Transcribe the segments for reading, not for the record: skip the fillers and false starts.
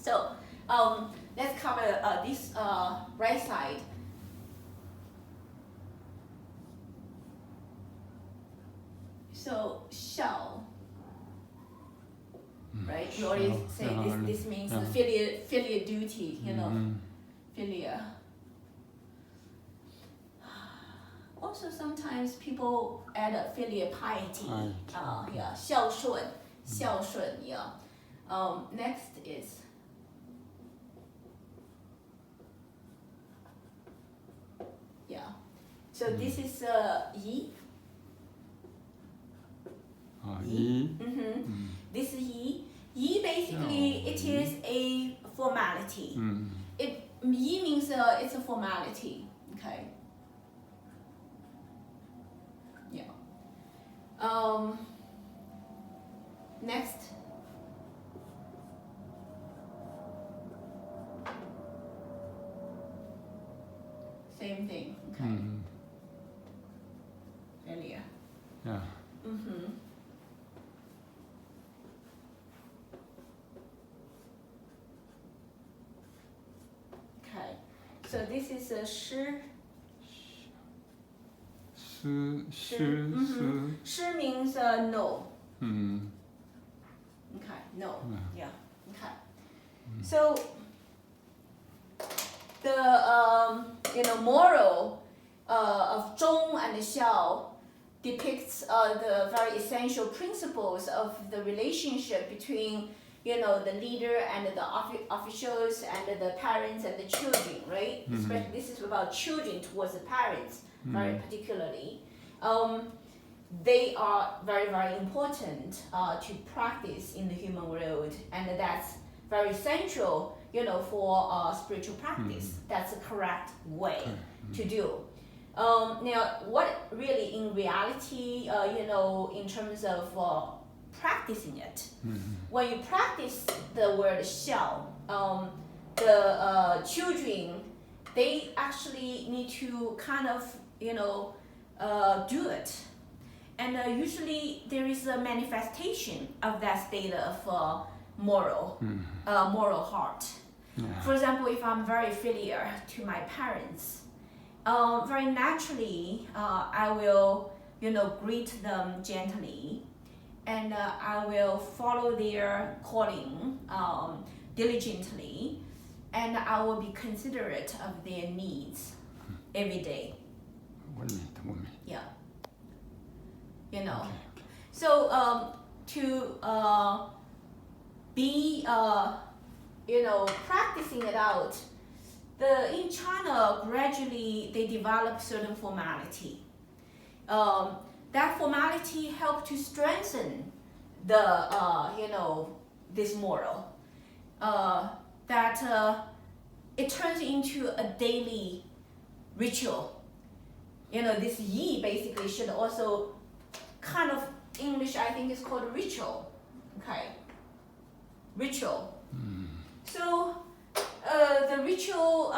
So let's cover this right side. So shall, right? You already say this means filial duty, you know, filial. Also, sometimes people add a filial piety. Yeah, 孝顺, yeah. Next is so this is yi. Yi. This is yi. Yi basically it is a formality. Yi means it's a formality. Okay. Yeah. Next. Same thing. Okay. Earlier. Yeah. Okay. So this is a shi. Shi means no. Okay, no. Yeah. Okay. So the moral of 忠 and 孝 depicts the very essential principles of the relationship between the leader and the officials and the parents and the children, right? Especially this is about children towards the parents, very particularly. They are very, very important to practice in the human world, and that's very central, for spiritual practice. That's the correct way to do. Now, what really in reality, in terms of practicing it, when you practice the word 孝, the children, they actually need to kind of, do it. And usually there is a manifestation of that state of moral heart. Yeah. For example, if I'm very filial to my parents, very naturally, I will, greet them gently, and I will follow their calling diligently, and I will be considerate of their needs every day. Yeah. Okay. So to be practicing it out, in China gradually they develop certain formality. That formality helped to strengthen the this moral. That it turns into a daily ritual. This yi basically should also kind of English, I think, is called ritual. Okay. Ritual. So the ritual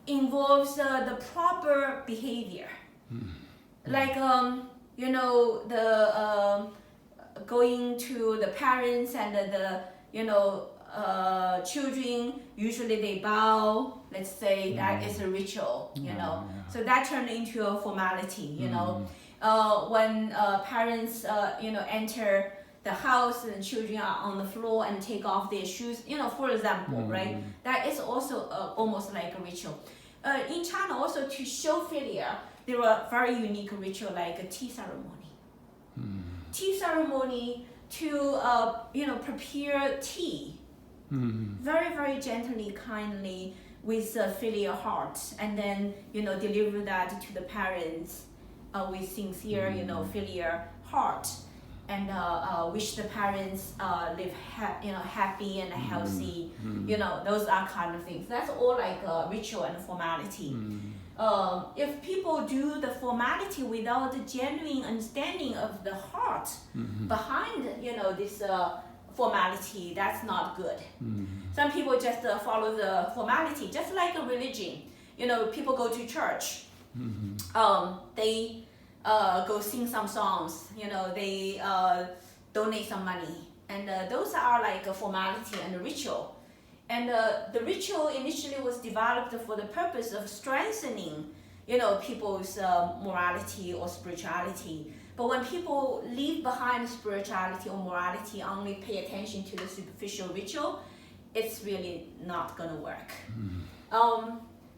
involves the proper behavior, like the going to the parents and the children. Usually they bow. Let's say that is a ritual. So that turned into a formality. When parents enter the house and children are on the floor and take off their shoes, for example, right? That is also almost like a ritual. In China, also to show filial, there are very unique ritual like a tea ceremony. Tea ceremony to prepare tea, very, very gently, kindly, with a filial heart, and then deliver that to the parents with sincere filial heart, and wish the parents live happy and healthy. Those are kind of things. That's all like ritual and formality. If people do the formality without the genuine understanding of the heart behind this formality, that's not good. Some people just follow the formality, just like a religion. People go to church. They go sing some songs. They donate some money, and those are like a formality and a ritual. And the ritual initially was developed for the purpose of strengthening, people's morality or spirituality. But when people leave behind spirituality or morality, only pay attention to the superficial ritual, it's really not gonna work.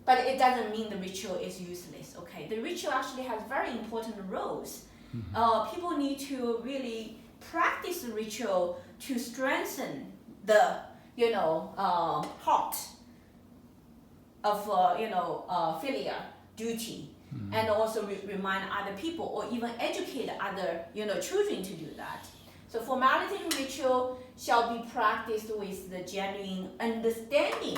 But it doesn't mean the ritual is useless. Okay, the ritual actually has very important roles. People need to really practice the ritual to strengthen the heart of filial duty, and also remind other people or even educate other children to do that. So formality and ritual shall be practiced with the genuine understanding,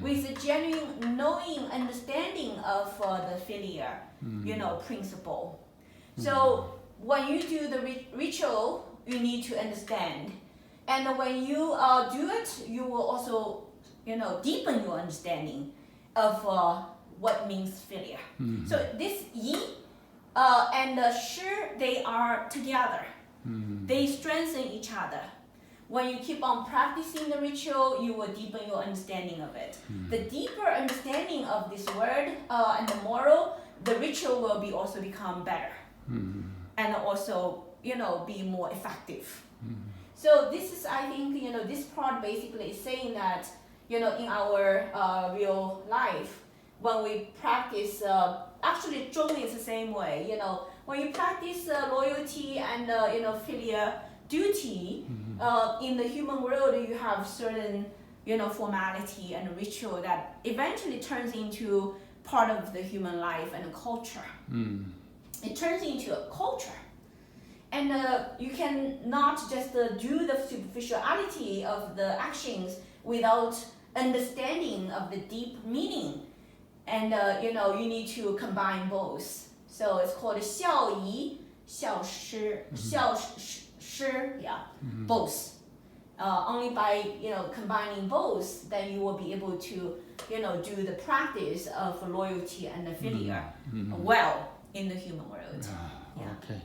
with the genuine knowing understanding of the filial principle. So when you do the ritual, you need to understand. And when you do it, you will also, deepen your understanding of what means filial. So this yi and shi, they are together. They strengthen each other. When you keep on practicing the ritual, you will deepen your understanding of it. The deeper understanding of this word and the moral, the ritual will also become better, and also, be more effective. So this is, I think, this part basically is saying that, in our real life, when we practice, actually Zhong is the same way, when you practice loyalty and, filial duty, in the human world, you have certain, formality and ritual that eventually turns into part of the human life and culture. It turns into a culture. And you can not just do the superficiality of the actions without understanding of the deep meaning. And you need to combine both. So it's called 孝仪, 孝师, 孝师, both. Only by combining both, then you will be able to do the practice of loyalty and filial well in the human world. Okay.